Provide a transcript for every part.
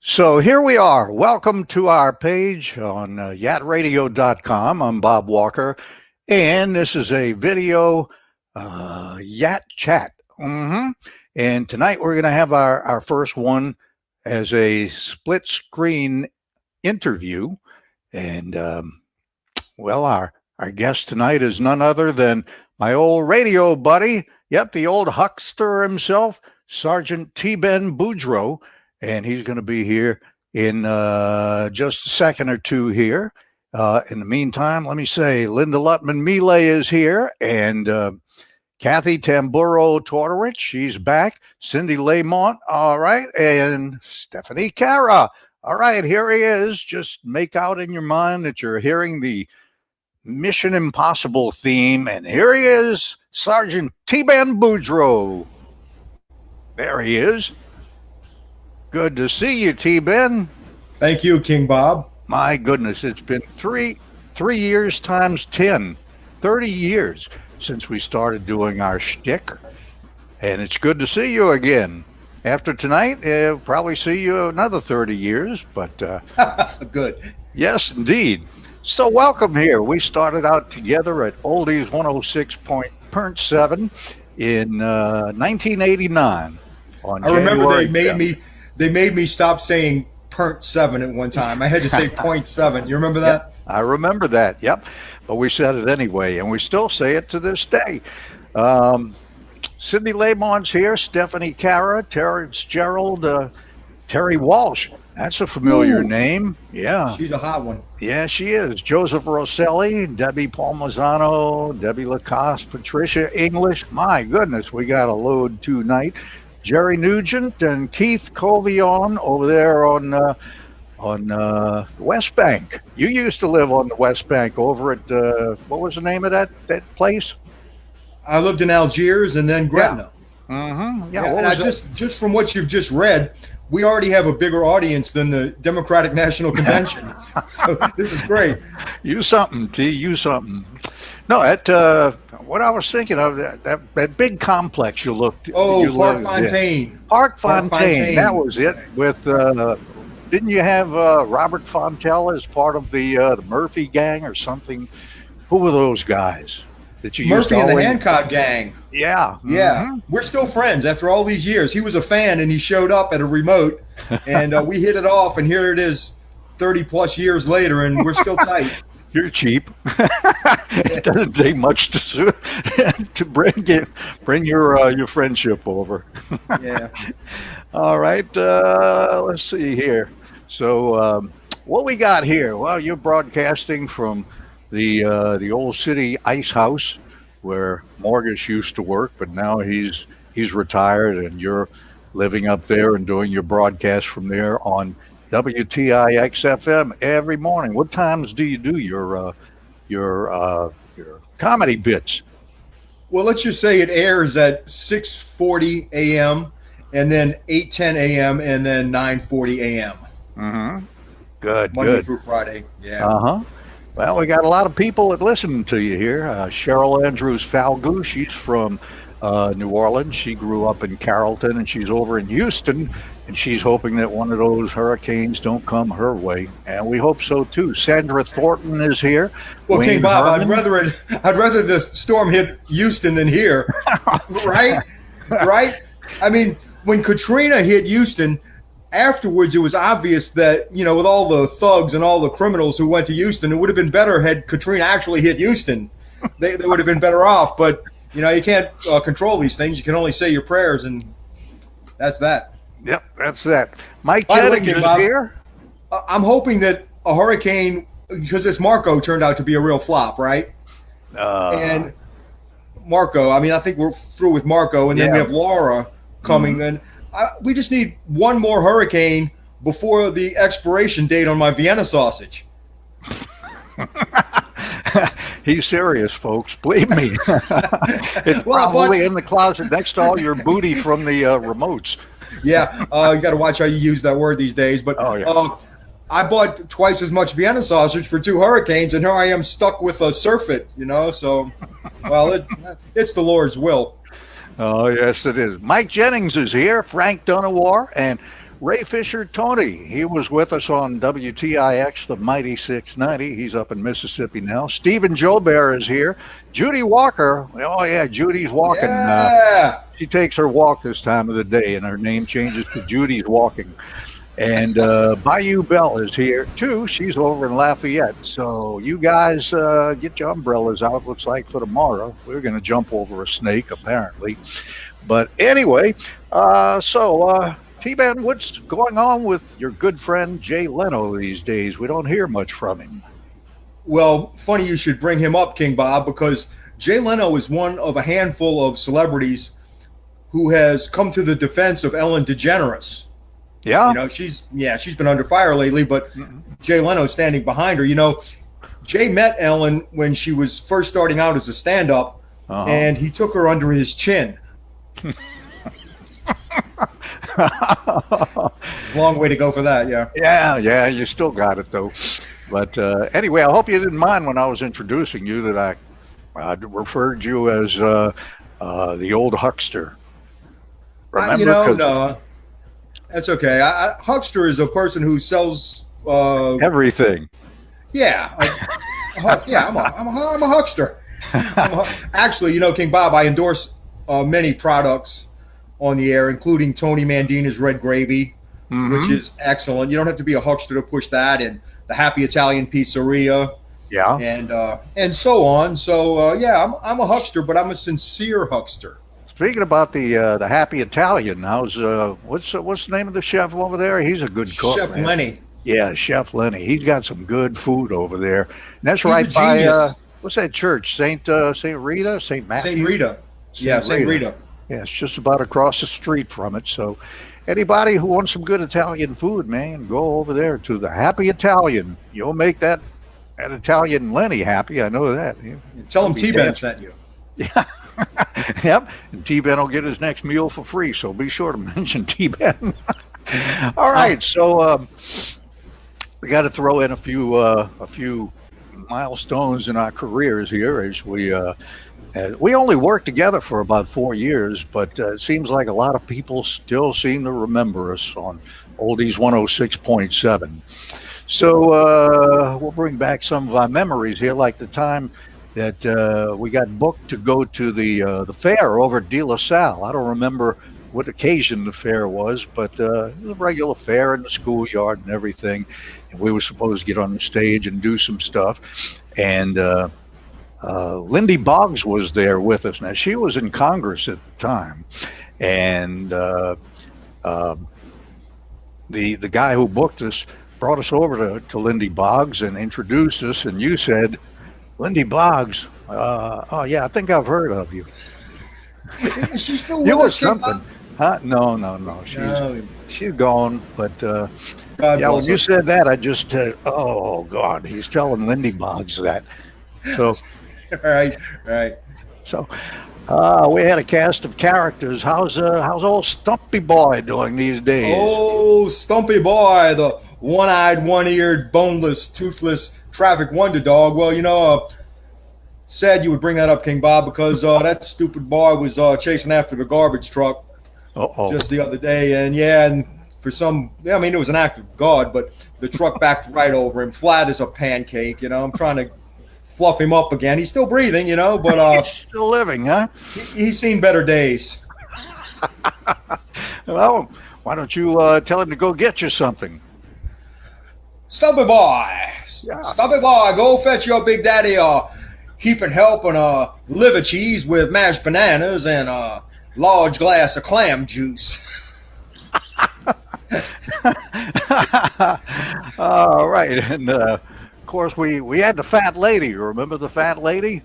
So here we are. Welcome to our page on yatradio.com. I'm Bob Walker, and this is a video Yat Chat. And tonight we're going to have our first one as a split screen interview. And, our guest tonight is none other than my old radio buddy. Yep, the old huckster himself, Sergeant T-Ben Boudreaux. And he's going to be here in just a second or two here. In the meantime, let me say Linda Lutman-Milay is here, and Kathy Tamburo-Tortorich, she's back. Cindy Lamont, all right, and Stephanie Cara. All right, here he is. Just make out in your mind that you're hearing the Mission Impossible theme, and here he is, Sergeant T-Ben Boudreaux. There he is. Good to see you, T-Ben. Thank you, King Bob. My goodness, it's been three years times 10, 30 years since we started doing our shtick. And it's good to see you again. After tonight, we'll probably see you another 30 years, but... Good. Yes, indeed. So welcome here. We started out together at Oldies 106.7 in 1989. I remember they made me stop saying .7 at one time. I had to say .7. You remember that? Yep, I remember that. Yep. But we said it anyway, and we still say it to this day. Cindy Lamont's here, Stephanie Cara, Terrence Gerald, Terry Walsh. That's a familiar name. Yeah. She's a hot one. Yeah, she is. Joseph Rosselli, Debbie Palmisano, Debbie Lacoste, Patricia English. My goodness, we got a load tonight. Jerry Nugent and Keith Covion over there on the West Bank. You used to live on the West Bank over at what was the name of that place? I lived in Algiers and then Gretna. Yeah. And just from what you've just read, we already have a bigger audience than the Democratic National Convention. So this is great. You something, T. You something. No, what I was thinking of, that big complex you looked. Park Fontaine. Park Fontaine, that was it. With didn't you have Robert Fontella as part of the Murphy gang or something? Who were those guys that you used to Murphy and the Hancock gang. Yeah. Yeah. We're still friends after all these years. He was a fan and he showed up at a remote and we hit it off, and here it is 30 plus years later and we're still tight. You're cheap. It doesn't take much to bring your friendship over. Yeah. All right. Let's see here. So what we got here? Well, you're broadcasting from the old city ice house where Morgus used to work, but now he's retired, and you're living up there and doing your broadcast from there on WTIX-FM every morning. What times do you do your comedy bits? Well, let's just say it airs at 6:40 a.m. and then 8:10 a.m. and then 9:40 a.m. Good. Monday through Friday. Yeah. Well, we got a lot of people that listen to you here. Cheryl Andrews Falgout, she's from New Orleans. She grew up in Carrollton, and she's over in Houston. And she's hoping that one of those hurricanes don't come her way, and we hope so too. Sandra Thornton is here. Well, King Bob, I'd rather the storm hit Houston than here, right? Right? I mean, when Katrina hit Houston, afterwards it was obvious that with all the thugs and all the criminals who went to Houston, it would have been better had Katrina actually hit Houston. They would have been better off. But you can't control these things. You can only say your prayers, and that's that. Yep, that's that. Mike Jennings is here. I'm hoping that a hurricane, because this Marco turned out to be a real flop, right? And Marco, I think we're through with Marco, and then we have Laura coming, and we just need one more hurricane before the expiration date on my Vienna sausage. He's serious, folks. Believe me. It's probably in the closet next to all your booty from the remotes. Yeah, you got to watch how you use that word these days. But I bought twice as much Vienna sausage for 2 hurricanes, and here I am stuck with a surfeit, So, well, it's the Lord's will. Oh, yes, it is. Mike Jennings is here, Frank Dunawar, and Ray Fisher Tony, he was with us on WTIX, the Mighty 690. He's up in Mississippi now. Stephen Joubert is here. Judy Walker, oh yeah, Judy's walking. Yeah. She takes her walk this time of the day, and her name changes to Judy's Walking. And Bayou Bell is here too. She's over in Lafayette. So you guys get your umbrellas out. Looks like for tomorrow. We're going to jump over a snake apparently. But anyway, T-Ben, what's going on with your good friend Jay Leno these days? We don't hear much from him. Well, funny you should bring him up, King Bob, because Jay Leno is one of a handful of celebrities who has come to the defense of Ellen DeGeneres. Yeah. You know, she's been under fire lately, but Jay Leno's standing behind her. You know, Jay met Ellen when she was first starting out as a stand-up, and he took her under his chin. Long way to go for that, yeah. Yeah, you still got it though. But anyway, I hope you didn't mind when I was introducing you that I referred you as the old huckster. Remember? No, that's okay. Huckster is a person who sells everything. Yeah, I'm a huckster. Actually, you know, King Bob, I endorse many products on the air, including Tony Mandina's Red Gravy, which is excellent. You don't have to be a huckster to push that, and the Happy Italian Pizzeria, and so on. So I'm a huckster, but I'm a sincere huckster. Speaking about the Happy Italian, how's what's the name of the chef over there? He's a good cook. Chef Lenny. Yeah, Chef Lenny. He's got some good food over there. And that's right by what's that church? Saint Rita, Saint Matthew. Saint Rita. Saint Rita. Yeah, it's just about across the street from it. So anybody who wants some good Italian food, man, go over there to the Happy Italian. You'll make that Italian Lenny happy. I know that. Tell him T-Ben sent you. Yeah. Yep. And T-Ben will get his next meal for free. So be sure to mention T-Ben. All right. So we got to throw in a few milestones in our careers here as we only worked together for about 4 years, but it seems like a lot of people still seem to remember us on Oldies 106.7. So we'll bring back some of our memories here, like the time that we got booked to go to the fair over at De La Salle. I don't remember what occasion the fair was, but it was a regular fair in the schoolyard and everything. And we were supposed to get on the stage and do some stuff. And Lindy Boggs was there with us. Now, she was in Congress at the time. And the guy who booked us brought us over to Lindy Boggs and introduced us. And you said, Lindy Boggs, oh, yeah, I think I've heard of you. Is she still with us, something. Huh? No. She's gone. But when you said that, I just, oh, God, he's telling Lindy Boggs that. So, right. So, we had a cast of characters. How's old Stumpy Boy doing these days? Oh, Stumpy Boy, the one-eyed, one-eared, boneless, toothless traffic wonder dog. Well, you know, sad you would bring that up, King Bob, because that stupid boy was chasing after the garbage truck just the other day, and for it was an act of God, but the truck backed right over him, flat as a pancake. You know, I'm trying to fluff him up again. He's still breathing, you know, but he's still living, huh? He's seen better days. Well, why don't you tell him to go get you something? Stumpy boy, go fetch your big daddy heaping help on liver cheese with mashed bananas and a large glass of clam juice. All right, and of course we had the fat lady. Remember the fat lady?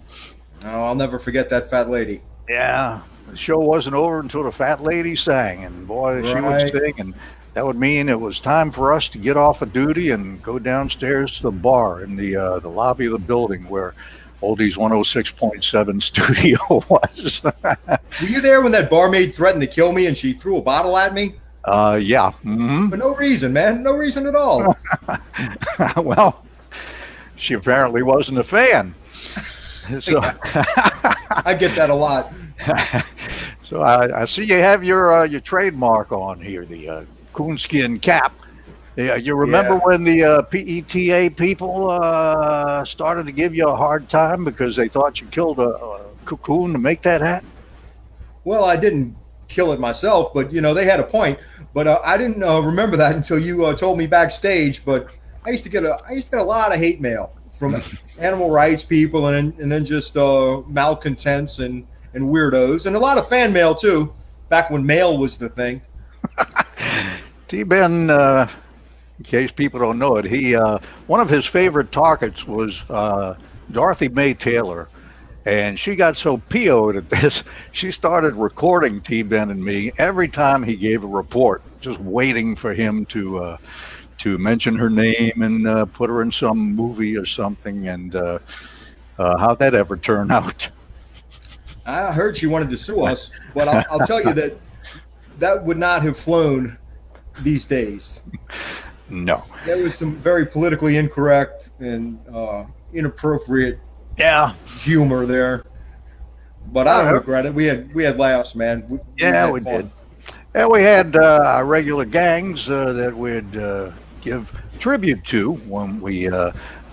Oh, I'll never forget that fat lady. Yeah, the show wasn't over until the fat lady sang, and boy, she would sing, and that would mean it was time for us to get off of duty and go downstairs to the bar in the lobby of the building where Oldies 106.7 studio was. Were you there when that barmaid threatened to kill me and she threw a bottle at me? Yeah. Mm-hmm. For no reason, man. No reason at all. Well, she apparently wasn't a fan. So I get that a lot. So I see you have your trademark on here, the coonskin cap. Yeah, you remember Yeah. when the PETA people started to give you a hard time because they thought you killed a cocoon to make that hat? Well, I didn't kill it myself, but they had a point. But I didn't remember that until you told me backstage. But I used to get a lot of hate mail from animal rights people, and then just malcontents and weirdos, and a lot of fan mail too. Back when mail was the thing. T-Ben, in case people don't know it, he one of his favorite targets was Dorothy Mae Taylor. And she got so PO'd at this, she started recording T-Ben and me every time he gave a report, just waiting for him to mention her name and put her in some movie or something. And how'd that ever turn out? I heard she wanted to sue us, but I'll tell you that would not have flown these days. No. There was some very politically incorrect and inappropriate humor there, but I don't regret it. We had laughs, man. We did. And we had our regular gangs that we'd give tribute to when we.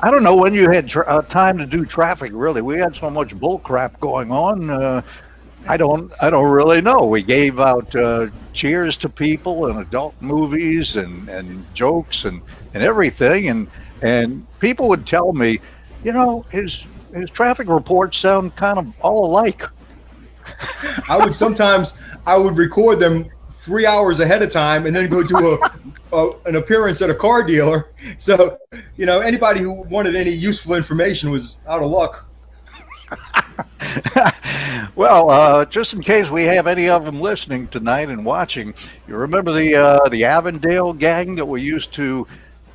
I don't know when you had time to do traffic. Really, we had so much bull crap going on. I don't really know. We gave out cheers to people and adult movies and jokes and everything, and people would tell me, his traffic reports sound kind of all alike. I would record them 3 hours ahead of time and then go do an appearance at a car dealer. So, anybody who wanted any useful information was out of luck. Well, just in case we have any of them listening tonight and watching, you remember the Avondale gang that we used to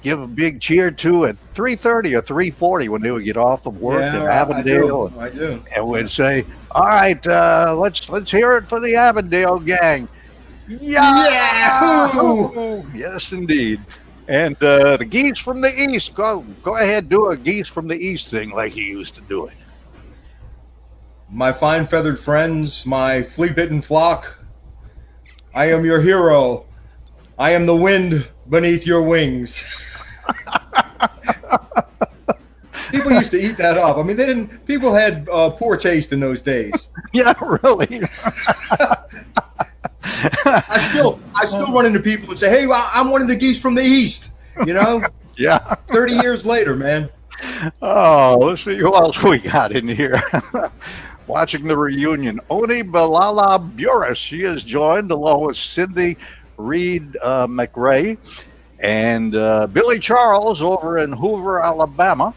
give a big cheer to at 3:30 or 3:40 when they would get off of work in Avondale. I do. And we'd say, "All right, let's hear it for the Avondale gang." Yeah! Yes, indeed. And the geese from the east, go ahead, do a geese from the east thing like you used to do it. My fine feathered friends, my flea-bitten flock, I am your hero. I am the wind beneath your wings. People used to eat that up. I mean, people had poor taste in those days. Yeah, really. I still run into people and say, "Hey, I'm one of the geese from the east." Yeah. 30 years later, man. Oh, let's see who else we got in here. Watching the reunion, Oni Balala Burris. She is joined along with Cindy Reed McRae and Billy Charles over in Hoover, Alabama.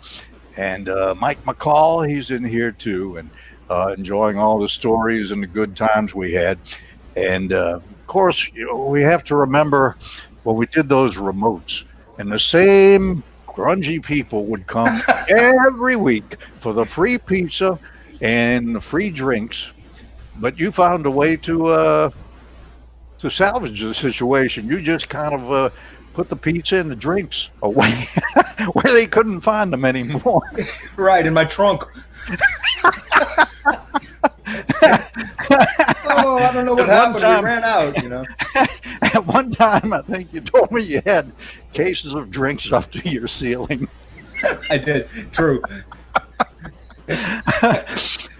And Mike McCall, he's in here too, and enjoying all the stories and the good times we had. And of course, we have to remember when we did those remotes, and the same grungy people would come every week for the free pizza and the free drinks. But you found a way to salvage the situation. You just kind of put the pizza and the drinks away where they couldn't find them anymore. Right, in my trunk. Oh, I don't know what happened. We ran out, At one time, I think you told me you had cases of drinks up to your ceiling. I did. True.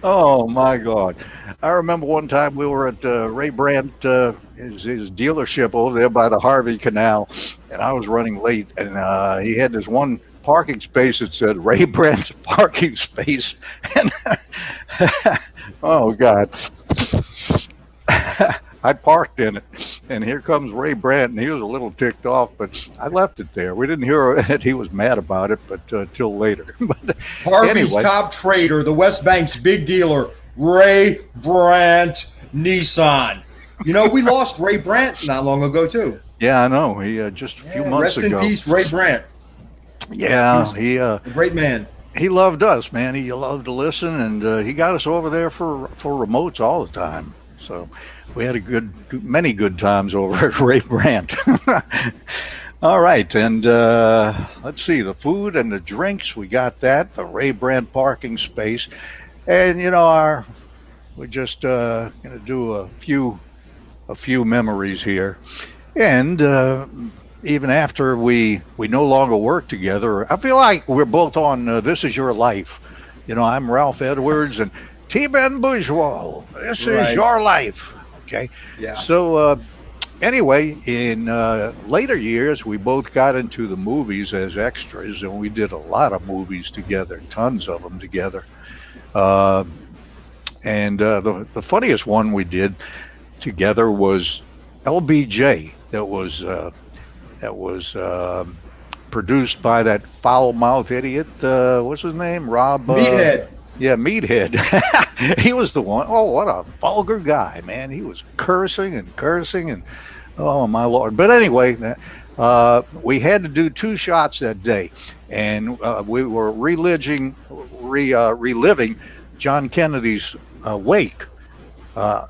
Oh, my God. I remember one time we were at Ray Brandt, his dealership over there by the Harvey Canal, and I was running late, and he had this one parking space that said Ray Brandt's parking space. And oh, God. I parked in it, and here comes Ray Brandt, and he was a little ticked off, but I left it there. We didn't hear that he was mad about it, but till later. But Harvey's top trader, the West Bank's big dealer, Ray Brandt Nissan. We lost Ray Brandt not long ago, too. Yeah, I know. He just a few months ago. Rest in peace, Ray Brandt. Yeah, he a great man. He loved us, man. He loved to listen, and he got us over there for remotes all the time. So we had many good times over at Ray Brandt. All right, and let's see, the food and the drinks, we got that, the Ray Brandt parking space, and we're just going to do a few memories here, And even after we no longer work together, I feel like we're both on This Is Your Life. You know, I'm Ralph Edwards and T-Ben Boudreaux. This is Right. your life. Okay. Yeah. So anyway, in later years, we both got into the movies as extras, and we did a lot of movies together, tons of them together. Uh, and the funniest one we did together was LBJ. That was produced by that foul mouth idiot. What's his name? Rob. Meathead. Yeah, Meathead. He was the one. Oh, what a vulgar guy, man! He was cursing and cursing, and oh my lord. But anyway, we had to do two shots that day, and we were reliving John Kennedy's wake.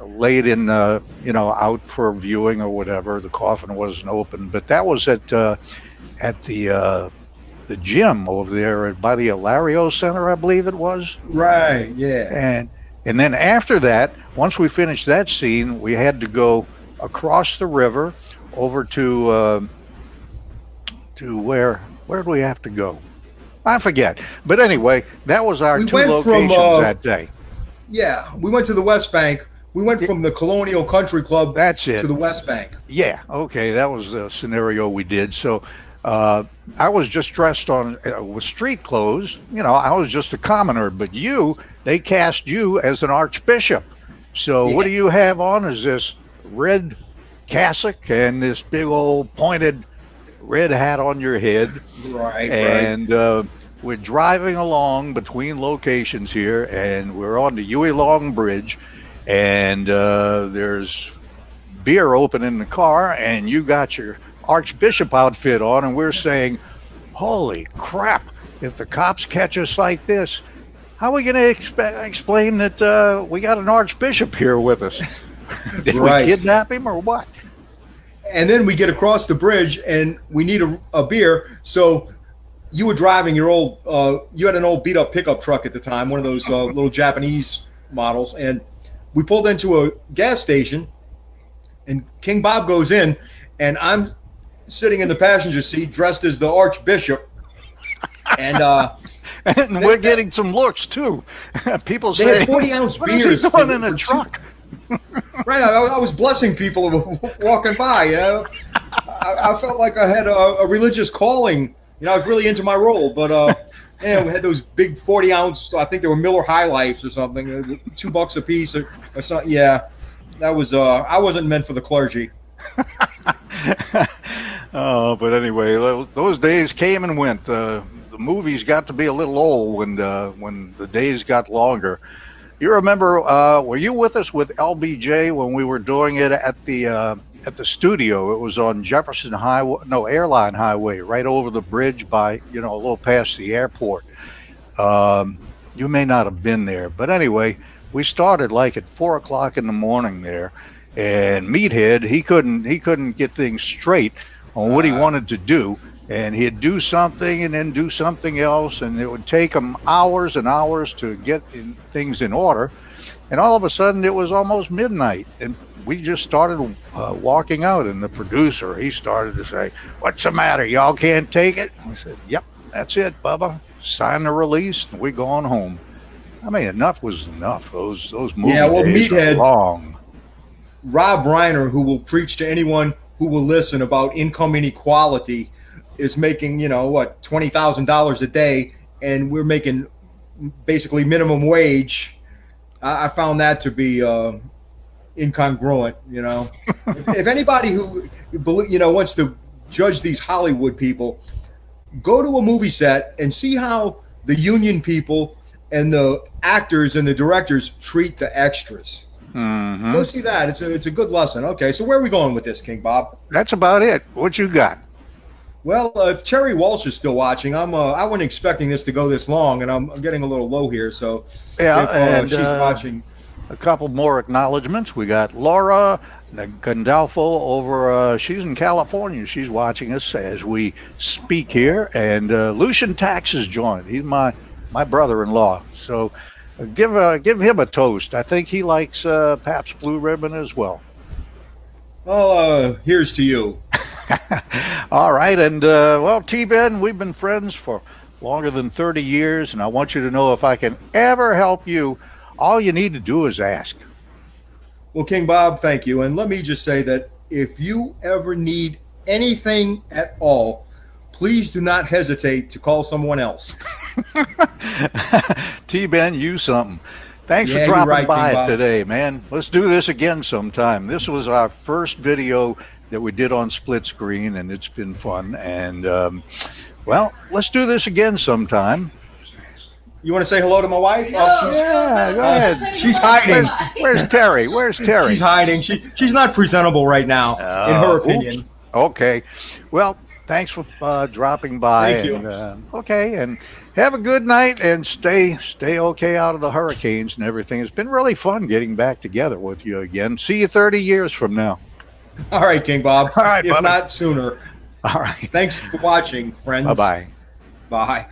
Laid in, out for viewing or whatever. The coffin wasn't open, but that was at the gym over there by the Ilario Center, I believe it was. Right. Yeah. And then after that, once we finished that scene, we had to go across the river over to where do we have to go? I forget. But anyway, that was our We two went from locations that day. yeah, we went to the West Bank. We went from the Colonial Country Club That's it. to the West Bank. Yeah, okay, that was the scenario we did. So I was just dressed on with street clothes. You know, I was just a commoner, but they cast you as an archbishop. So what do you have on? Is this red cassock and this big old pointed red hat on your head. Right. And we're driving along between locations here, and we're on the Huey Long Bridge, and there's beer open in the car, and you got your Archbishop outfit on, and we're saying, holy crap, if the cops catch us like this, how are we going to explain that we got an Archbishop here with us? Did we kidnap him or what? And then we get across the bridge, and we need a beer. So you were driving your old, you had an old beat-up pickup truck at the time, one of those little Japanese models, and we pulled into a gas station, and King Bob goes in, and I'm sitting in the passenger seat dressed as the Archbishop, and and we're getting some looks too. People they say, had 40-ounce "What beers is he doing in a truck?" Right, I was blessing people walking by. You know, I felt like I had a religious calling. You know, I was really into my role, but yeah, we had those big 40-ounce. I think they were Miller High Lifes or something, $2 a piece or something. Yeah, that was. I wasn't meant for the clergy. Oh, but anyway, those days came and went. The movies got to be a little old when the days got longer. You remember? Were you with us with LBJ when we were doing it at the studio? It was on Jefferson Highway, no, Airline Highway, right over the bridge by a little past the airport. You may not have been there, but anyway, we started like at 4 o'clock in the morning there, and Meathead he couldn't get things straight on what he wanted to do. And he'd do something and then do something else, and it would take him hours and hours to get things in order. And all of a sudden, it was almost midnight, and we just started walking out. And the producer, he started to say, "What's the matter? Y'all can't take it?" I said, "Yep, that's it, Bubba. Sign the release, and we're going home." I mean, enough was enough. Those movie days are long. Rob Reiner, who will preach to anyone who will listen about income inequality, is making, $20,000 a day, and we're making basically minimum wage. I found that to be incongruent. If anybody who wants to judge these Hollywood people, go to a movie set and see how the union people and the actors and the directors treat the extras. Mm-hmm. Go see that. It's a good lesson. Okay, so where are we going with this, King Bob? That's about it. What you got? Well, if Terry Walsh is still watching, I wasn't expecting this to go this long, and I'm getting a little low here. So yeah, if she's watching, a couple more acknowledgments. We got Laura Gandolfo over. She's in California. She's watching us as we speak here, and Lucian Tax has joined. He's my brother-in-law. So give him a toast. I think he likes Pabst Blue Ribbon as well. Well, here's to you. All right. And, well, T-Ben, we've been friends for longer than 30 years, and I want you to know if I can ever help you, all you need to do is ask. Well, King Bob, thank you. And let me just say that if you ever need anything at all, please do not hesitate to call someone else. T-Ben, you something. Thanks Yeah, for you're dropping right, King by Bob. today, man. Let's do this again sometime. This was our first video that we did on split screen, and it's been fun. And, well, let's do this again sometime. You want to say hello to my wife? Oh, Yeah, go ahead. she's hiding. Where's Terry? Where's Terry? She's hiding. She's not presentable right now, in her opinion. Oops. Okay. Well, thanks for dropping by. Thank you. And, okay, and have a good night and stay okay out of the hurricanes and everything. It's been really fun getting back together with you again. See you 30 years from now. All right, King Bob. All right, if buddy. not sooner. All right. Thanks for watching, friends. Bye-bye. Bye.